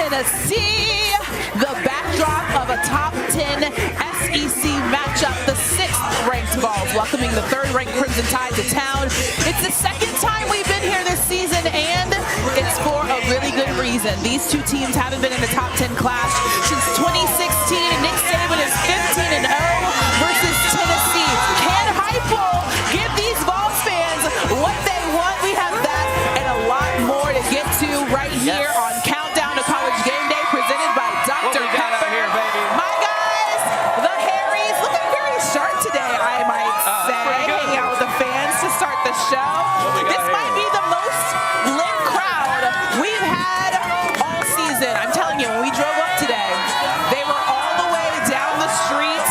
Tennessee. The backdrop of a top 10 SEC matchup. The 6th-ranked Vols welcoming the 3rd-ranked Crimson Tide to town. It's the 2nd time we've been here this season, and it's for a really good reason. These two teams haven't been in the top 10 clash since 2016. Nick Saban is 15-0 versus Tennessee. Can Heupel give these Vols fans what they want? We have that and a lot more to get to right here on Countdown to College Gameday, presented by Dr. Pepper. Here, baby. My guys, the Harrys, looking very sharp today, I might say. Hanging out with the fans to start the show. This might be the most lit crowd we've had all season. I'm telling you, when we drove up today, they were all the way down the street,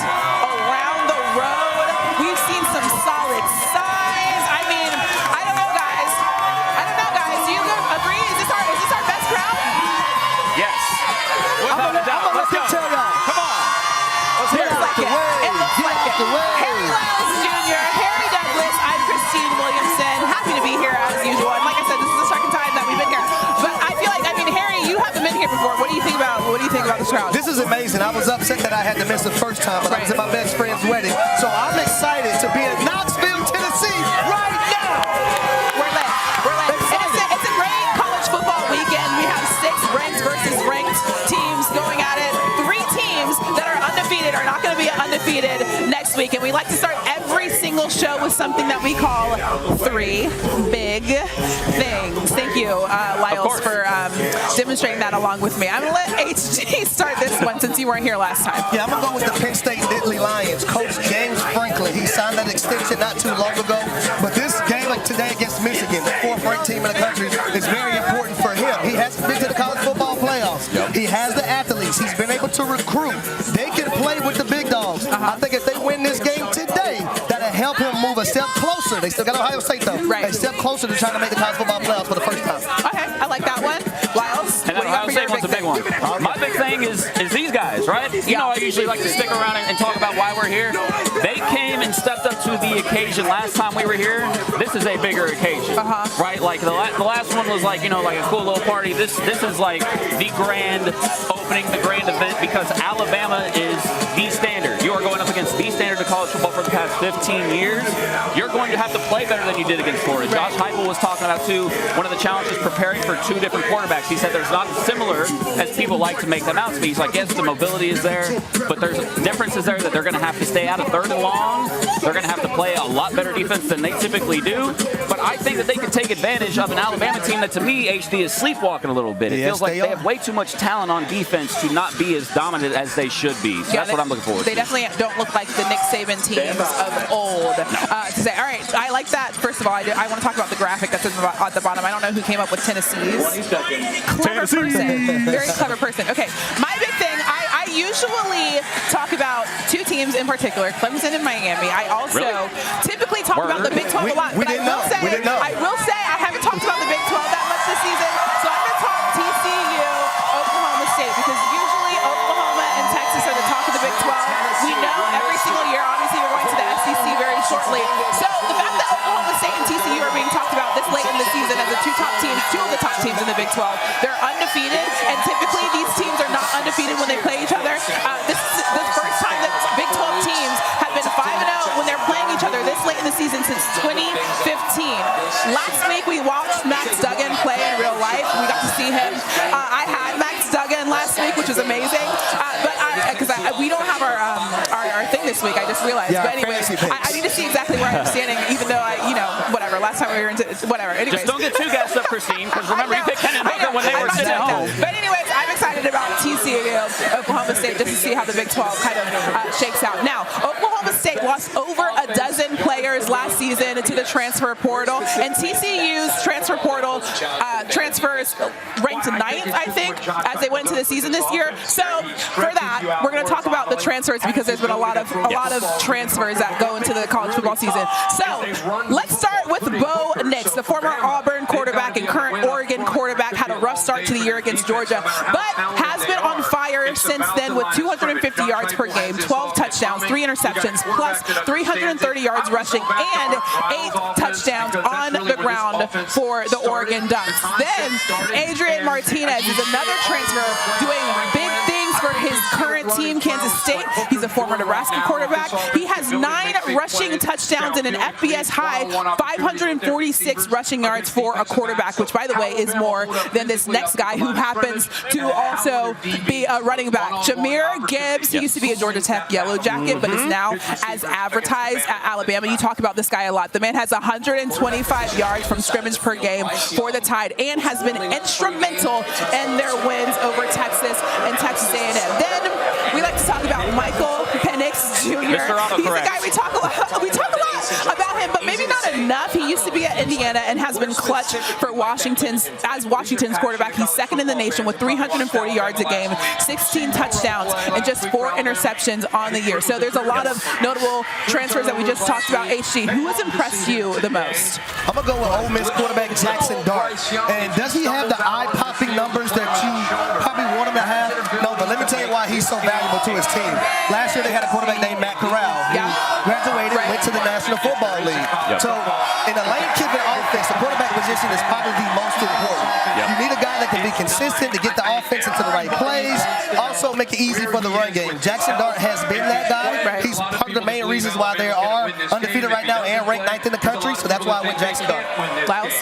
around the road. We've seen some solid signs. I mean, I don't know, guys. Do you agree? Is this our best crowd? Yes. Without a doubt. Let's go. Come on. Let's hear it. It looks like it. Harry Lyles Jr., Harry Douglas, I'm Christine Williamson. Happy to be here as usual. And like I said, this is the 2nd time that we've been here. But I feel like, Harry, you haven't been here before. What do you think about this crowd? This is amazing. I was upset that I had to miss the first time, but I was at my best friend's wedding. So I'm excited to be in Knoxville, Tennessee right now. We're lit. It's a great college football weekend. We have 6 ranked versus ranked teams going at it. 3 teams that are undefeated are not going to be undefeated next week. And we like to start every single show with something that we call 3 big things. Thank you, Lyles, for demonstrating that along with me. I'm going to let HG start this one since you weren't here last time. Yeah, I'm going to go with the Penn State Diddley Lions. Coach James Franklin, he signed that extension not too long ago. But this game like today against Michigan, the 4th-ranked team in the country, is very important for him. He has been to the college football playoffs. He has the athletes. He's been able to recruit. They can play with the big dogs. I think if they win this game today, that'll help him move a step closer. They still got Ohio State, though. Right. A step closer to trying to make the college football playoffs for the first time. Okay, I like that one. Lyles? And Ohio State one's a big one. My big thing is these guys, right? You know, I usually like to stick around and talk about why we're here. They came and stepped up to the occasion last time we were here. This is a bigger occasion, right? Like the last one was like, like a cool little party. This is like the grand opening, the grand event, because Alabama is the standard. You are going up against the standard of college football for the past 15 years. You're going to have to play better than you did against Florida. Josh Heupel was talking about, too, one of the challenges preparing for 2 different quarterbacks. He said there's not as similar as people like to make them out to be. He's like, yes, the mobility is there, but there's differences there that they're going to have to stay out of 3rd and long. They're going to have to play a lot better defense than they typically do. But I think that they can take advantage of an Alabama team that, to me, HD is sleepwalking a little bit. It feels like they have way too much talent on defense to not be as dominant as they should be. So that's what I'm looking forward to. They definitely don't look like the Nick Saban teams of old. To say, all right, I like that. First of all, I want to talk about the graphic that's at the bottom. I don't know who came up with Tennessee's. Clever person. Very clever person. Okay, my big thing, I usually talk about 2 teams in particular, Clemson and Miami. I also typically talk about the Big 12 a lot. But I will say I haven't talked about the Big 12 that much this season. So I'm going to talk TCU, Oklahoma State, because usually Oklahoma and Texas are the talk of the Big 12. We know every single year, obviously we're going to the SEC very shortly. So the fact that Oklahoma State and TCU are being talked about this late in the season as the 2 of the top teams in the Big 12, they're undefeated, and typically these teams are not undefeated when they play each other. This is the first time that Big 12 teams have been 5-0 when they're playing each other this late in the season since 2015. Last week we watched Max Duggan play in real life. We got to see him. I had Max Duggan last week, which was amazing. But because we don't have our thing this week, I just realized. Yeah, but anyway, I need to see exactly where I'm standing, even though whatever. Last time we were into whatever. Anyways. Just don't get too gassed up, Christine, because remember you picked Ken and Booker when they were sitting at home. But anyways, I'm excited about TCU, Oklahoma State, just to see how the Big 12 kind of shakes out. Now, Oklahoma State lost over a dozen players last season into the transfer portal, and TCU's transfer portal transfers ranked 9th, I think, as they went into the season this year. So for that, we're going to talk about the transfers because there's been a lot of transfers that go into the college football season. So let's start with Bo Nix, the former Auburn quarterback and current Oregon quarterback, had had a rough start to the year against Georgia, but has been on fire since then with 250 yards per game, 12 touchdowns, 3 interceptions, plus 330 yards rushing, and 8 touchdowns on the ground for the Oregon Ducks. Then Adrian Martinez is another transfer doing big things for his current team, Kansas State. He's a former Nebraska quarterback. He has 9 rushing touchdowns and an FBS high 546 rushing yards for a quarterback, which, by the way, is more than this next guy who happens to also be a running back. Jahmyr Gibbs, he used to be a Georgia Tech Yellow Jacket, but is now as advertised at Alabama. You talk about this guy a lot. The man has 125 yards from scrimmage per game for the Tide and has been instrumental in their wins over Texas and Texas A&M. Then we like to talk about Michael Penix Jr. He's the guy we talk a lot about him, but maybe not enough. He used to be at Indiana and has been clutch for Washington's quarterback. He's second in the nation with 340 yards a game, 16 touchdowns, and just 4 interceptions on the year. So there's a lot of notable transfers that we just talked about. HG, who has impressed you the most? I'm going to go with Ole Miss quarterback Jackson Dart. And does he have the eye-popping numbers that you probably want him to have? No, but let me tell you why he's so valuable to his team. Last year they had a quarterback named Matt Corral. He graduated, went to the National Football League. So in a Lane Kiffin offense, the quarterback position is probably the most important. You need a guy that can be consistent to get the offense into the right plays, also make it easy for the run game. Jackson Dart has been that guy. He's part of the main reasons why they are undefeated right now and ranked 9th in the country, so that's why I went Jackson Dart. Lyles?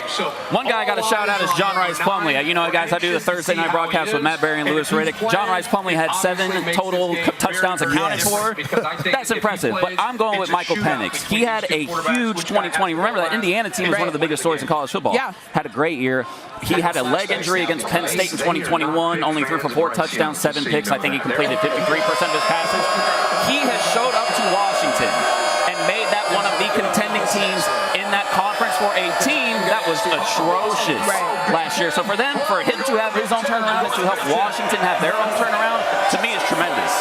One guy I got to shout out is John Rice Plumlee. You know, guys, I do the Thursday night broadcast with Matt Berry and Lewis Riddick. John Rice Plumlee had 7 total touchdowns accounted for. That's impressive, but I'm going with Michael Penix. He had a huge 2020. Remember, that Indiana team was one of the biggest stories in college football. Had a great year. He had a leg injury against Penn State in 2021, only threw for 4 touchdowns, 7 picks. I think he completed 53% of his passes. He has showed up to Washington and made that one of the contending teams in that conference for a team that was atrocious last year. So for him to have his own turnaround and to help Washington have their own turnaround, to me, is tremendous.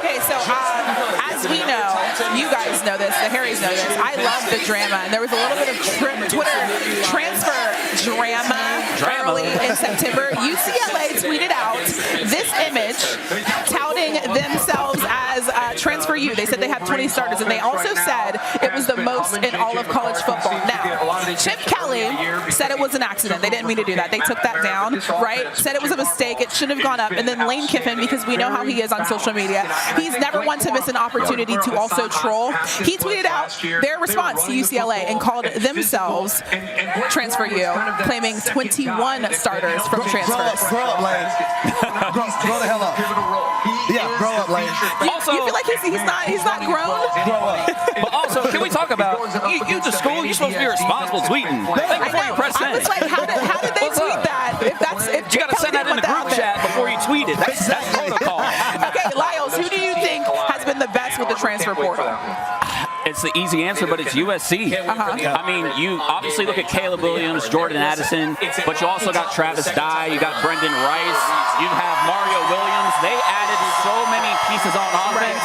Okay, so as we know, you guys know this, the Harrys know this, I love the drama. And there was a little bit of Twitter transfer drama early in September. UCLA tweeted out this image touting themselves as Transfer U. They said they have 20 starters, and they also said it was the most in all of college football. Now, Chip Kelly said it was an accident. They didn't mean to do that. They took that down, right? Said it was a mistake. It shouldn't have gone up. And then Lane Kiffin, because we know how he is on social media, he's never one to miss an opportunity to also troll. He tweeted out their response to UCLA and called themselves Transfer U, claiming 21 starters from transfers. Grow up, Lane. Grow the hell up. Yeah, grow up, Lane. Also, you feel like he's not grown? Grow up. But also, can we talk about, you to school, you're supposed to be responsible tweeting. Think before you press send. I was like, how did they tweet that? If you got to send that in the group chat before you tweet it. That's protocol. Okay, Lyles, who do you think has been the best with the transfer portal? It's the easy answer, but it's USC. I mean, you obviously look at Caleb Williams, Jordan Addison, but you also got Travis Dye, you got Brendan Rice, you have Mario Williams. They added so many pieces on offense.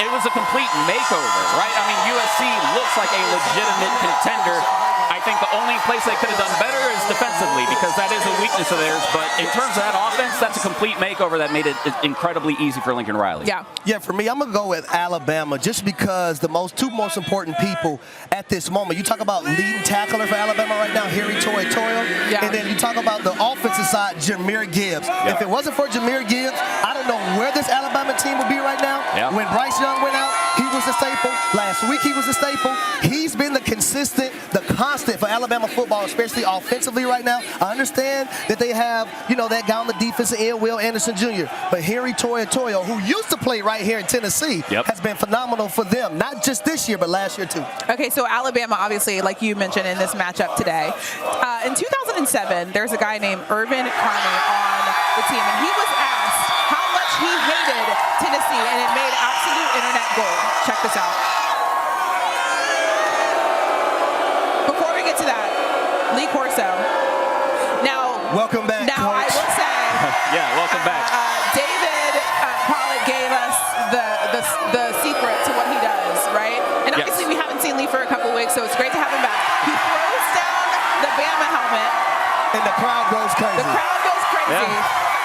It was a complete makeover, right? I mean, USC looks like a legitimate contender. I think the only place they could have done better is defensively, because that is a weakness of theirs. But in terms of that offense, that's a complete makeover that made it incredibly easy for Lincoln Riley. Yeah, for me, I'm going to go with Alabama, just because the two most important people at this moment. You talk about leading tackler for Alabama right now, Harry Lyles Jr. And then you talk about the offensive side, Jahmyr Gibbs. If it wasn't for Jahmyr Gibbs, I don't know where this Alabama team would be right now. When Bryce Young went out, he was a staple. Last week, he was a staple. He's been the consistent, the constant for Alabama football, especially offensively right now. I understand that they have, that guy on the defensive end, Will Anderson Jr. But Harry Lyles Jr., who used to play right here in Tennessee, has been phenomenal for them, not just this year, but last year too. Okay, so Alabama, obviously, like you mentioned in this matchup today, in 2007, there's a guy named Irvin Carney on the team, and he was asked how much he hated Tennessee, and it made absolute internet gold. Check this out. Before we get to that, Lee Corso. Now, welcome back, Now, Coach. I will say, welcome back. David Pollock gave us the secret to what he does, right? And obviously, we haven't seen Lee for a couple weeks, so it's great to have him back. He throws down the Bama helmet. And the crowd goes crazy. The crowd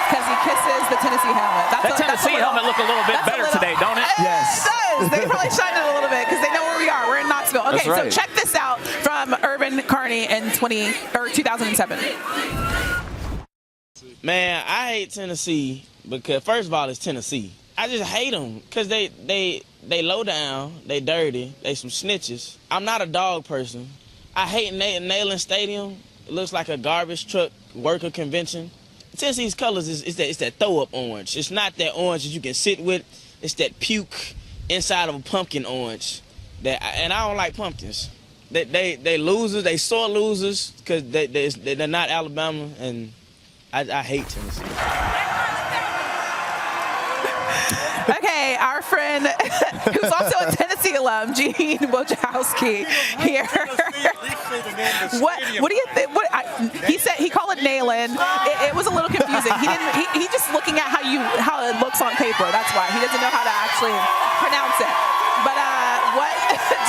because he kisses the Tennessee helmet. That Tennessee helmet look a little bit better today, don't it? Yes. It does. They probably shined it a little bit because they know where we are. We're in Knoxville. Okay, That's right. so check this out from Urban Carney in 2007. Man, I hate Tennessee because, first of all, it's Tennessee. I just hate them because they low down, they dirty, they some snitches. I'm not a dog person. I hate Neyland Stadium. It looks like a garbage truck worker convention. Tennessee's colors is that throw-up orange. It's not that orange that you can sit with. It's that puke inside of a pumpkin orange. And I don't like pumpkins. They losers. They sore losers because they're not Alabama, and I hate Tennessee. Okay, our friend, who's also a Tennessee alum, Gene Wojciechowski here. What do you think? He said he called it Neyland. It was a little confusing. He just looking at how it looks on paper. That's why he doesn't know how to actually pronounce it. But what?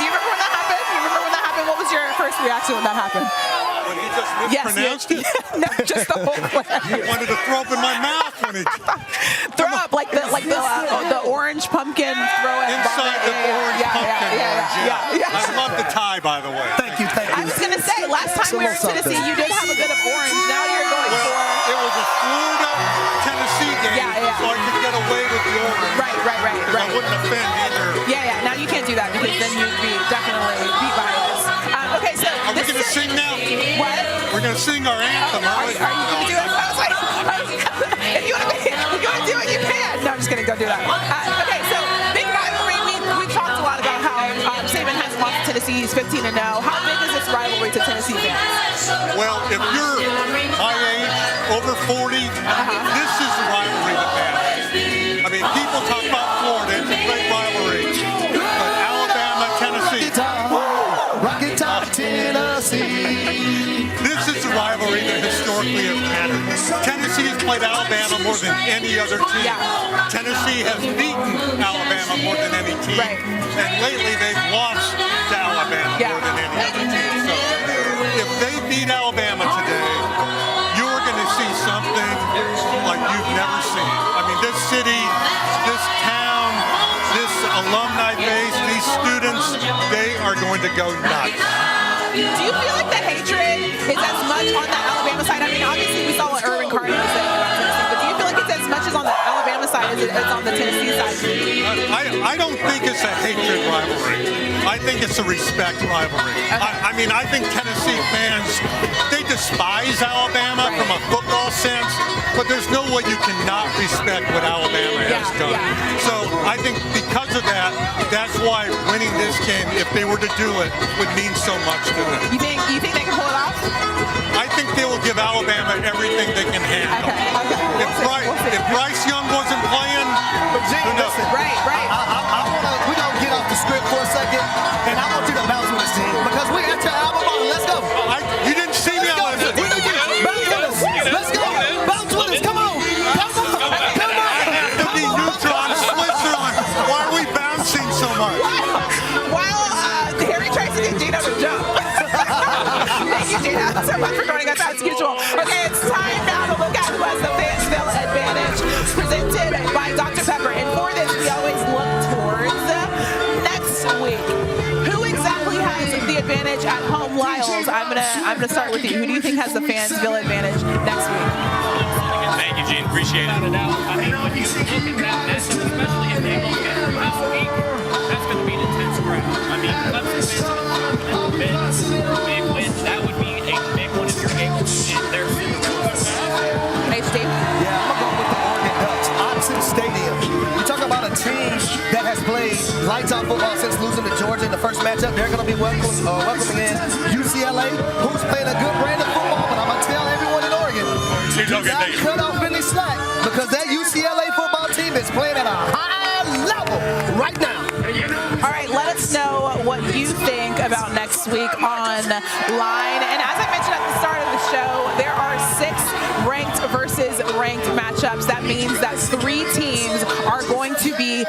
Do you remember when that happened? You remember when that happened? What was your first reaction when that happened? When he just mispronounced it? No, just the whole clip. He wanted to throw up in my mouth when he Throw up like the orange pumpkin throw it inside the orange pumpkin orange. Yeah. I love the tie, by the way. Thank you. I was gonna say last time we were in Tennessee, you did have a bit of orange. Now you're going Well, for it was a Florida Tennessee game, so I could get away with the orange. right. I wouldn't offend either. Yeah. Now you can't do that because then you'd be definitely beat by us. Okay, so Are we going to sing now? What? We're going to sing our anthem. Are you gonna do it? I was like, if you want to do it, you can. No, I'm just gonna go do that. Okay, so big rivalry. We talked a lot about how Saban has lost to Tennessee. He's 15-0. How big is this rivalry to Tennessee fans? Well, if you're my age, over 40, this is the rivalry that matters. I mean, people talk about Florida. It's a great rivalry. But Alabama, Tennessee. Rocket Top Tennessee. This is the rivalry that historically has mattered. Tennessee has played Alabama more than any other team. Yeah. Tennessee has beaten Alabama more than any team. Right. And lately they've lost to Alabama more than any other team. So if they beat Alabama today, you're going to see something like you've never seen. I mean, this city, this town, this alumni base, these students, they are going to go nuts. Do you feel like the hatred is as much on the Alabama side? I mean, obviously we saw what Urban Carney was saying about Tennessee, but do you feel like it's as much as on the Alabama side as it's on the Tennessee side? I don't think it's a hatred rivalry. I think it's a respect rivalry. I mean, I think Tennessee fans, they despise Alabama from a football sense, but there's no way you cannot respect what Alabama has done. So I think because of that, that's why winning this game, if they were to do it, would mean so much to them. You think they can pull it off? I think they will give Alabama everything they can handle. Okay. If Bryce Young wasn't playing, who knows? Right. We're going to get off the script for a second, and I want you to bounce with us, team, because we're at your album on. Let's go. You didn't see me on it. Bounce with us. Let's go. Bounce with us. Come on. I have to be neutral. I'm Switzerland. Why are we bouncing so much? While Harry tries to get Gino to jump. Thank you, Gino, so much for joining us as usual. Okay, it's time now to look at who has the Fansville Advantage, presented by Dr. Pepper. And for this, we always look towards next week. Who exactly has the advantage at home, Lyles? I'm gonna start with you. Who do you think has the Fansville Advantage next week? Thank you, Gene. Appreciate it. I think when you look at that, especially if they look at last week, that's going to be an intense crowd. I mean, Clemson fans big wins. That would be a big one if you're able to get their Hey, Steve. Yeah, I'm going to go with the Oregon Ducks. Option Stadium. You talk about a team that has played lights out football since losing to Georgia in the first matchup. They're going to be welcoming in UCLA, who's playing a good brand of football. But I'm going to tell everyone in Oregon, do not cut off any slack, because that UCLA football team is playing at a high level right now. All right, let us know what you think about next week on Line. And as I mentioned at the start of the show, there are 6 ranked versus ranked matchups. That means that 3 teams are going to be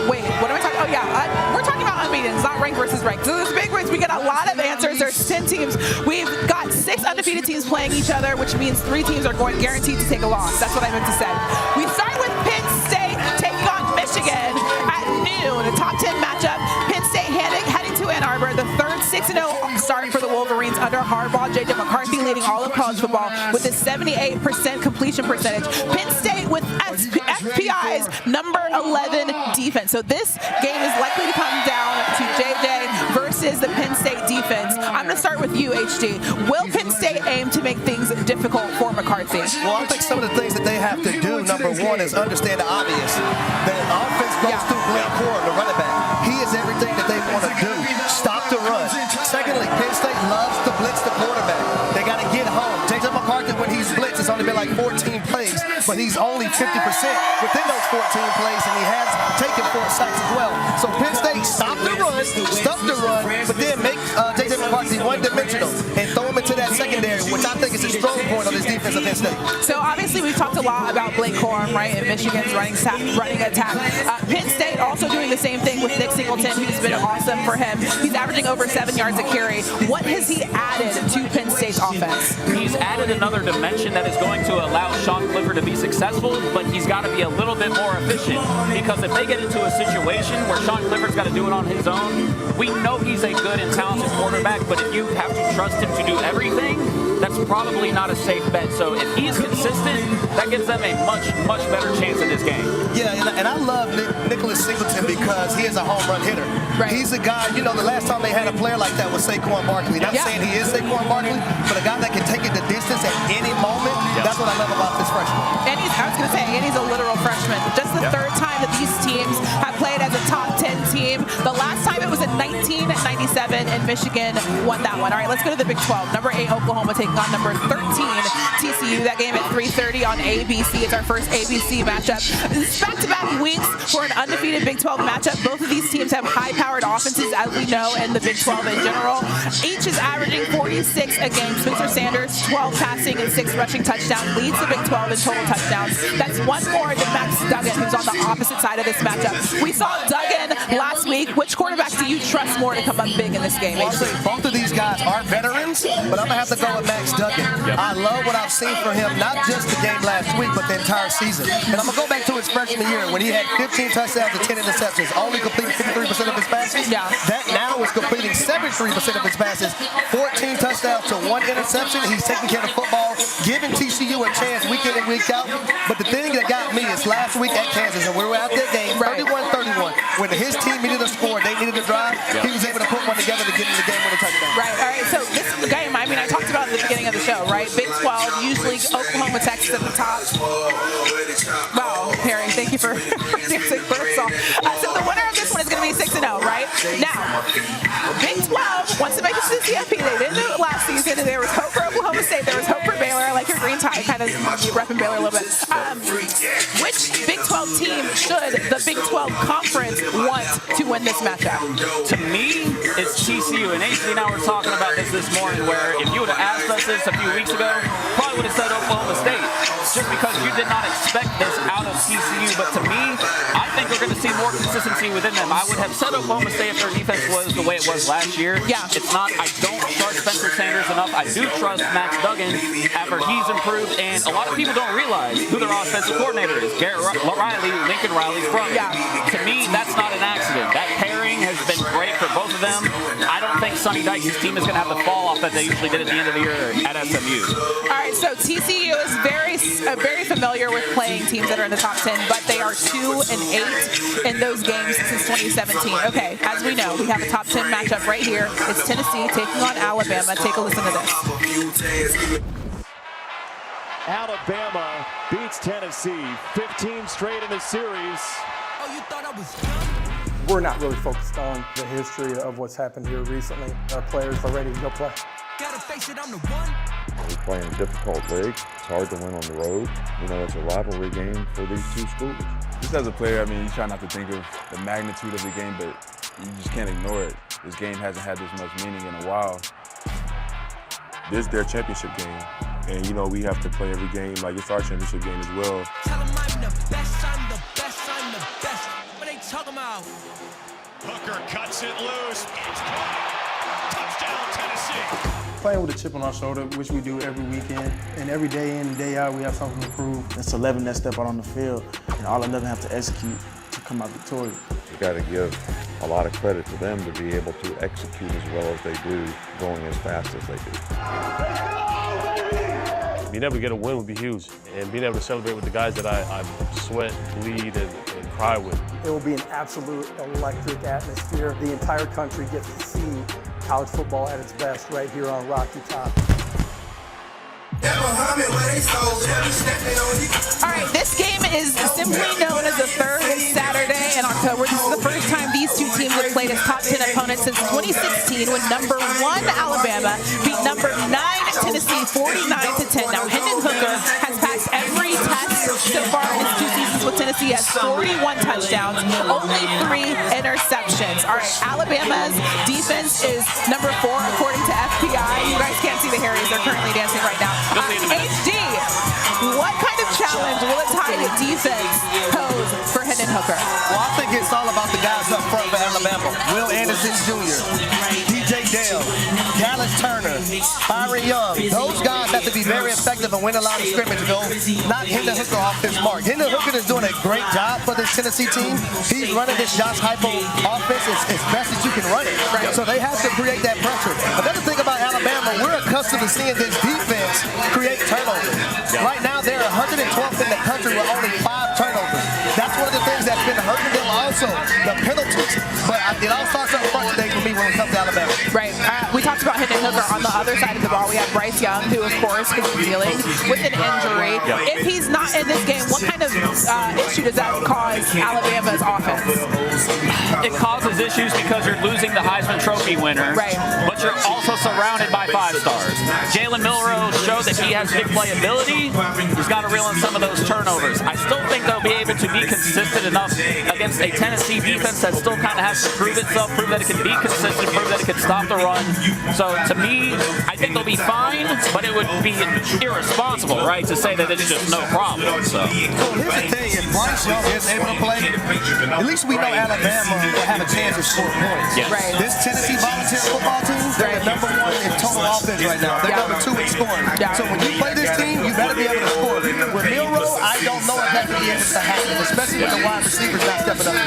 wait, what am I talking? Oh yeah, we're talking about unbeaten, not ranked versus ranked. So this big race, we get a lot of answers. There's 10 teams. We've got 6 undefeated teams playing each other, which means 3 teams are going guaranteed to take a loss. That's what I meant to say. We start with Penn State taking on Michigan at noon. A top 10 matchup. Penn State heading to Ann Arbor. The third 6-0 start for the Wolverines under Harbaugh. J.J. McCarthy leading all of college football with a 78% completion percentage. Penn State with FPI's number 11 defense. So this game is likely to come down to J.J. versus the Penn State defense. I'm going to start with you, HD. Will Penn State aim to make things difficult for McCarthy? Well, I think some of the things that they have to do, number one, is understand the obvious. The offense goes through Blake Corum, the running back. He is everything that they want to do. Stop the run. Secondly, Penn State loves to blitz the quarterback. They got to get home. J.J. McCarthy, when he's blitzed, it's only been like 14 plays, but he's only 50% within those 14 plays, and he has taken 4 sacks as well. So Penn State stop the run, stuff the run, but then make J.J. McCarthy one-dimensional and throw him into that secondary, which I think is a strong point on this defense of Penn State. So obviously we've talked a lot about Blake Corum, right, and Michigan's running attack. Penn State also doing the same thing with Nick Singleton, who's been awesome for him. He's averaging over 7 yards a carry. What has he added to Penn State's offense? He's added another dimension that is going to allow Sean Clifford to be successful, but he's got to be a little bit more efficient, because if they get into a situation where Sean Clifford's got to do it on his own, we know he's a good and talented quarterback, but if you have to trust him to do everything, that's probably not a safe bet. So if he's consistent, that gives them a much, much better chance in this game. Yeah, and I love Nicholas Singleton because he is a home run hitter. Right. He's a guy, the last time they had a player like that was Saquon Barkley. Not saying he is Saquon Barkley, but a guy that can take it the distance at any moment. That's what I love about this freshman. And he's a literal freshman. Just the third time that these teams have played as a top 10 team. The last time it was in 1997, and Michigan won that one. All right, let's go to the Big 12. Number 8 Oklahoma taking on number 13 TCU. That game at 3:30 on ABC. It's our first ABC matchup. Back-to-back weeks for an undefeated Big 12 matchup. Both of these teams have high-powered offenses, as we know, in the Big 12 in general. Each is averaging 46 a game. Spencer Sanders, 12 passing and 6 rushing touchdowns, leads the Big 12 in total touchdowns. That's one more than Max Duggan, who's on the opposite side of this matchup. We saw Duggan last week. Which quarterback do you trust more to come up big in this game? Well, I'll say both of these guys are veterans, but I'm going to have to go with Max Duggan. I love what I've seen from him, not just the game last week, but the entire season. And I'm going to go back to his freshman year when he had 15 touchdowns and 10 interceptions, only completing 53% of his passes. Yeah. That now is completing 73% of his passes, 14 touchdowns to 1 interception. He's taking care of football, giving TCU a chance week in and week out. But the thing that got me is last week at Kansas, and we were out that game, 31-31. When his team needed a score, they needed a drive, he was able to put one together to get in the game with a touchdown. Right, all right, so this game, I talked about it at the beginning of the show, right? Big 12, usually Oklahoma, Texas at the top. Wow, Harry, thank you for dancing first off. So the winner of this one is going to be 6-0, right? Now, Big 12 wants to make it to the CFP. They didn't do it last season, and there was hope for Oklahoma State. There was hope for Baylor. I like your green tie, kind of repping Baylor a little bit. Which Big 12 team should the Big 12 conference want to win this matchup? To me, it's TCU. And AC and I were talking about this morning, where if you would have asked us this a few weeks ago, probably would have said Oklahoma State, just because you did not expect this out of TCU. But to me, I think we're going to see more consistency within them. I would have said Oklahoma State if their defense was the way it was last year. Yeah. It's not. I don't trust Spencer Sanders enough. I do trust Max Duggan after he's improved. And a lot of people don't realize who their offensive coordinator is. Garrett Riley, Lincoln Riley's brother. Yeah. To me, that's not an accident. That pairing has been great for both of them. I don't think Sonny Dykes' team is going to have the fall off that they usually did at the end of the year at SMU. All right, so TCU is very familiar with playing teams that are in the top 10, but they are 2-8 in those games since 2017. Okay, as we know, we have a top 10 matchup right here. It's Tennessee taking on Alabama. Take a listen to this. Alabama beats Tennessee 15 straight in the series. Oh, you thought I was done? We're not really focused on the history of what's happened here recently. Our players are ready to go play. Gotta face it, I'm the one. We play in a difficult league. It's hard to win on the road. It's a rivalry game for these two schools. Just as a player, you try not to think of the magnitude of the game, but you just can't ignore it. This game hasn't had this much meaning in a while. This is their championship game. And, we have to play every game like it's our championship game as well. Tell them I'm the best, I'm the best, I'm the best. But they talking about? Hooker cuts it loose. It's caught. Touchdown, Tennessee. Playing with a chip on our shoulder, which we do every weekend, and every day in and day out, we have something to prove. It's 11 that step out on the field, and all 11 have to execute to come out victorious. You got to give a lot of credit to them to be able to execute as well as they do, going as fast as they do. Being able to get a win would be huge, and being able to celebrate with the guys that I sweat, bleed, and cry with. It will be an absolute electric atmosphere. The entire country gets to see college football at its best right here on Rocky Top. All right, this game is simply known as the third Saturday in October. This is the first time these two teams have played as top 10 opponents since 2016 when number 1 Alabama beat number 9 Tennessee 49-10. Now, Hendon Hooker has passed every test so far in his 2 seasons with Tennessee, has 41 touchdowns, only 3 interceptions. All right, Alabama's defense is number 4 according to FPI. You guys can't see the Harrys. They're currently dancing right now. HD, what kind of challenge will a tight defense pose for Hendon Hooker? Well, I think it's all about the guys up front for Alabama. Will Anderson Jr., DJ Dale, Dallas Turner, Byron Young. Those guys have to be very effective and win a lot of scrimmage goals. Not Hendon Hooker off this mark. Hendon Hooker is doing a great job for this Tennessee team. He's running this Josh Heupel offense as best as you can run it. So they have to create that pressure. Another thing about Alabama, we're accustomed to seeing this defense create turnovers. Right now, they're 112th in the country with only 5 turnovers. That's one of the things that's been hurting them also, the penalties. But it all starts up front today for me when it comes to Alabama. Right. We talked about Hendon Hooker. On the other side of the ball, we have Bryce Young, who, of course, is dealing with an injury. If he's not in this game, what kind of issue does that cause Alabama's offense? It causes issues because you're losing the Heisman Trophy winner, but you're also surrounded by 5 stars. Jalen Milroe showed that he has big playability. He's got to reel in some of those turnovers. I still think they'll be able to be consistent enough against a Tennessee defense that still kind of has to prove itself, prove that it can be consistent, prove that it can stop the run. So to me, I think they'll be fine, but it would be irresponsible, right, to say that it's just no problem. So here's the thing, if Bryce Young is able to play, at least we know Alabama will have a chance to score points. This Tennessee volunteer football team, they're the number 1 in total offense right now. They're number 2 in scoring. So when you play this team, you better be able to score. With Milroe, I don't know if that can be able to happen, especially with the wide receivers not stepping up.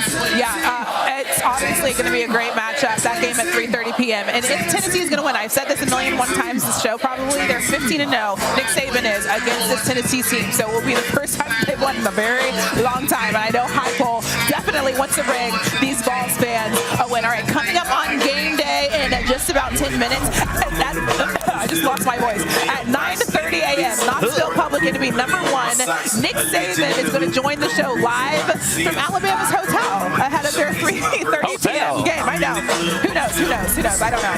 It's obviously going to be a great matchup. That game at 3:30 p.m. And if Tennessee is going to win, I've said this 1,000,001 times this show, probably they're 15-0. Nick Saban is against this Tennessee team, so it will be the first time they've won in a very long time. And I know Heupel definitely wants to bring these Vols fans a win. All right, coming up on game day in just about 10 minutes. I just lost my voice. At 9:30 a.m., Knoxville Public going to be number 1. Nick Saban is going to join the show live from Alabama's hotel ahead of their 3:30 p.m. game. I know. Who knows? I don't know.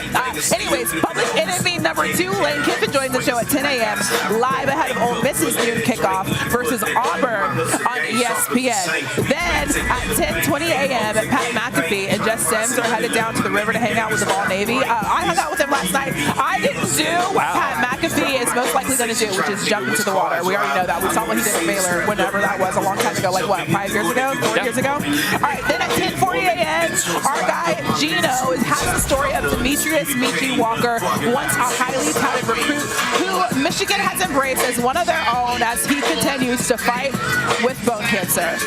Anyways, Public enemy number 2, Lane Kiffin, joins the show at 10 a.m. live ahead of Ole Miss's noon kickoff versus Auburn on ESPN. Then at 10:20 a.m., Pat McAfee and Jess Sims are headed down to the river to hang out with the Vol Navy. I hung out with him last night. I didn't do what Pat McAfee is most likely going to do, which is jump into the water. We already know that. We saw what he did at Baylor whenever that was, a long time ago, like what, 5 years ago, 4 years ago? All right, then at 10:40 a.m., our guy Gino has the story of Demetrius Michi Walker, once a highly touted recruit who Michigan has embraced as one of their own as he continues to fight with bone cancer.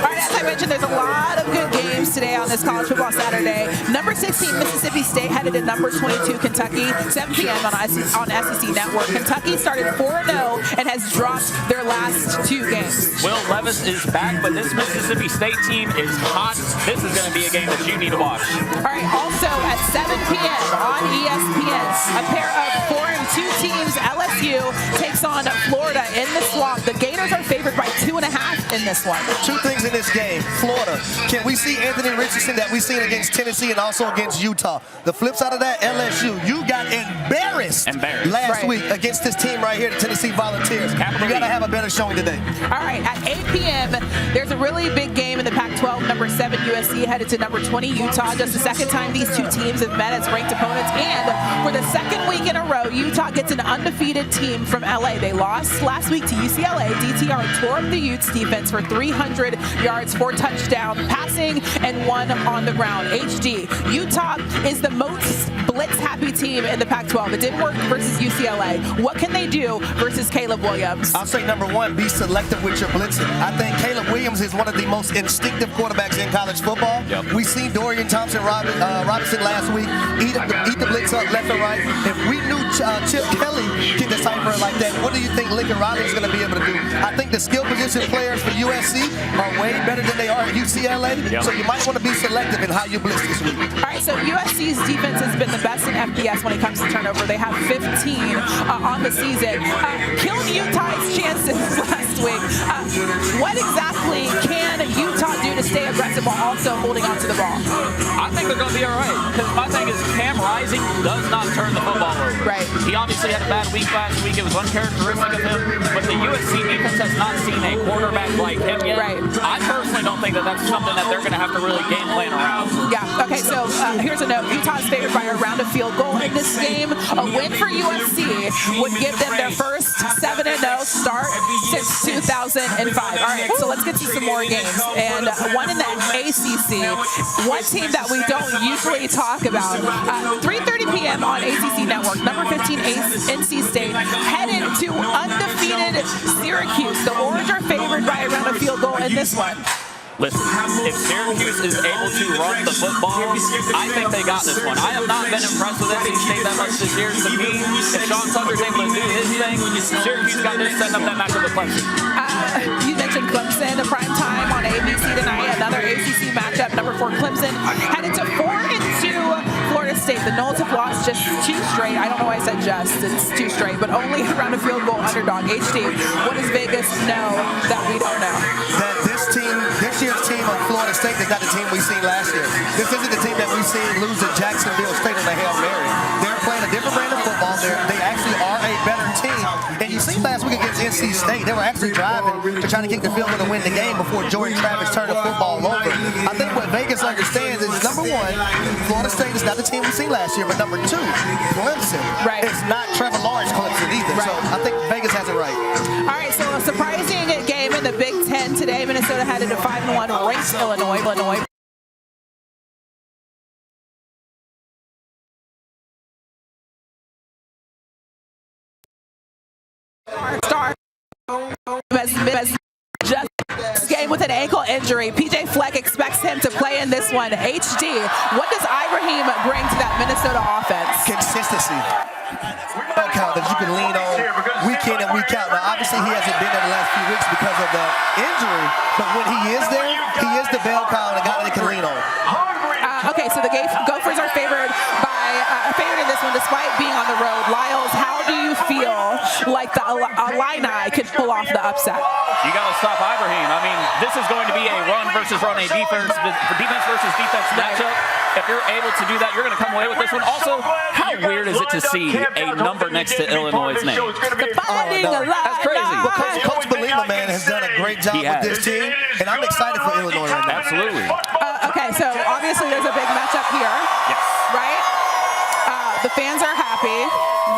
All right, as I mentioned, there's a lot of good games games today on this college football Saturday. Number 16 Mississippi State headed to number 22 Kentucky. 7 p.m. on SEC Network. Kentucky started 4-0 and has dropped their last 2 games. Will Levis is back, but this Mississippi State team is hot. This is going to be a game that you need to watch. All right, also at 7 p.m. on ESPN, a pair of 4-2 teams. LSU takes on Florida in the Swamp. The Gators are favored by 2.5 in this one. 2 things in this game. Florida, can we see Anthony Richardson that we've seen against Tennessee and also against Utah? The flip side of that, LSU, you got embarrassed last week against this team right here, the Tennessee Volunteers. You got to have a better showing today. All right, at 8 p.m., there's a really big game in the Pac-12. Number 7 USC headed to number 20 Utah. Just the second time these 2 teams have met as ranked opponents. And for the second week in a row, Utah gets an undefeated team from LA. They lost last week to UCLA. DTR tore up the Utes defense for 300 yards, 4 touchdowns passing, and 1 on the ground. HD, Utah is the most blitz-happy team in the Pac-12. It didn't work versus UCLA. What can they do versus Caleb Williams? I'll say number 1, be selective with your blitzing. I think Caleb Williams is one of the most instinctive quarterbacks in college football. We seen Dorian Thompson-Robinson last week eat the blitz up left and right. If we knew Chip Kelly can decipher it like that, what do you think Lincoln Riley is going to be able to do? I think the skill position players for USC are way better than they are at UCLA, so you might want to be selective in how you blitz this week. All right, so USC's defense has been the best in FBS when it comes to turnover. They have 15 on the season. Killed Utah's chances last week. What exactly can Utah do to stay aggressive while also holding on to the ball? I think they're going to be all right. Because my thing is Cam Rising does not turn the football over. Right. He obviously had a bad week last week. It was uncharacteristic of him. But the USC defense has not seen a quarterback like him yet. Right. I personally don't think that that's something that they're going to have to really game plan around. Yeah. Okay, so here's a note. Utah's favored by around a field goal in this game. A win for USC would give them their first 7-0 start since 2005. All right, so let's get to some more games. And one in the ACC, one team that we don't usually talk about. 3:30 p.m. on ACC Network. Number 15 NC State headed to undefeated Syracuse. The Orange are favored by around a field goal in this one. Listen, if Syracuse is able to run the football, I think they got this one. I have not been impressed with NC State that much this year. To me, if Sean Tucker's able to do his thing, Syracuse got this setting up that matchup with Clemson. You mentioned Clemson, a prime time on ABC tonight. Another ACC matchup. Number 4 Clemson headed to 4-2 Florida State. The Knowles have lost just 2 straight. I don't know why I said just. It's 2 straight, but only around a field goal underdog. HD, what does Vegas know that we don't know? That this year's team of Florida State is not the team we've seen last year. This isn't the team that we've seen lose to Jacksonville State on the Hail Mary. They're playing a different brand of football. They actually are a better team. And you see last week against NC State, they were actually driving to try to kick the field goal to win the game before Jordan Travis turned the football over. I think what Vegas understands is, number 1, Florida State is not the team we've seen last year, but number 2, Clemson is not Trevor Lawrence Clemson either. So I think Vegas has it right. All right, so a surprising game in the Big Ten today. Minnesota headed to 5-1, ranked Illinois. Star just game with an ankle injury. PJ Fleck expects him to play in this one. HD, what does Ibrahim bring to that Minnesota offense? Consistency. Count that you can lean on week in and week out. Now, obviously, he hasn't been there the last few weeks because of the injury, but when he is there, he is the bell cow and a guy that they can lean on. Okay, so the Gophers are favored in this one despite being on the road. Lyles, how do you feel like the Illini could pull off the upset? You got to stop Ibrahim. I mean, this is going to be a run versus run, a defense versus defense matchup. If you're able to do that, you're going to come away with this one. Also, how weird is it to see a number next to Illinois' name? That's crazy. Well, Coach Belima, man, has done a great job with this team, and I'm excited for Illinois right now. Absolutely. Okay, so obviously there's a big matchup here. Yes. Right? The fans are happy.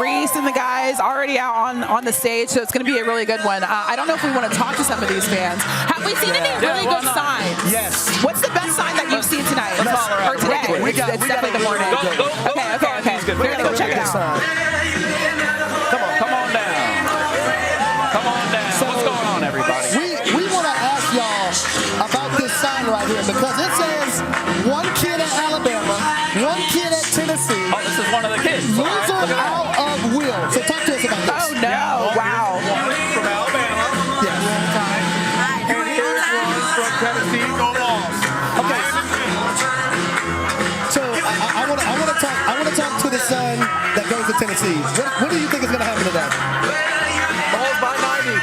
Reese and the guys already out on the stage, so it's going to be a really good one. I don't know if we want to talk to some of these fans. Have we seen any really good signs? Yes. What's the best sign that you've seen tonight? Or today? It's definitely the morning. Okay. We're going to go check it out. Come on down. So what's going on, everybody? We want to ask y'all about this sign right here because it says kid at Alabama, one kid at Tennessee. Oh, this is one of the kids. Loser out of Will. So talk to us about this. Oh, no. Wow. From Alabama. Yes. And here's one from Tennessee. Go Vols. Okay. So I want to talk to the son that goes to Tennessee. What do you think is going to happen today? Vols by 90.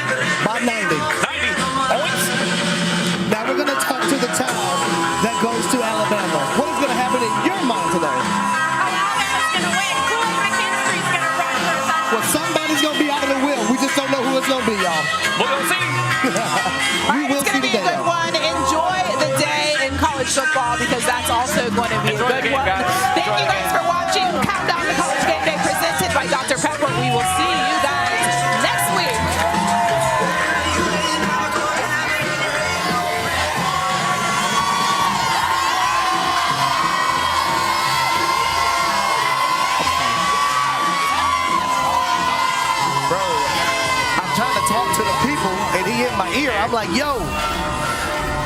By 90. 90 points. Now we're going to talk to the child that goes to Alabama. What is going to happen in your mind today? Alabama's going to win. McKinstry's going to run for the Well, somebody's going to be out of the wheel. We just don't know who it's going to be, y'all. We'll see. We will It's see going to be a today, good y'all. one. Enjoy the day in college football because that's also going to be Enjoy a the good game, one. guys. Thank Enjoy you the guys game. for watching Countdown to College Game Day presented by Dr. Pepper. We will see you guys next week. Bro, I'm trying to talk to the people, and he in my ear. I'm like, yo,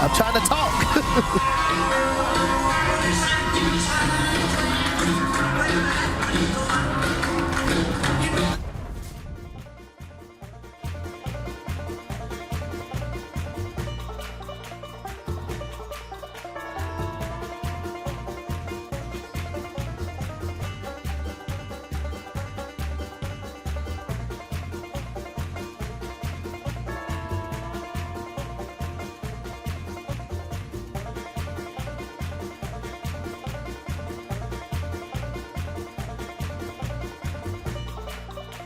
I'm trying to talk.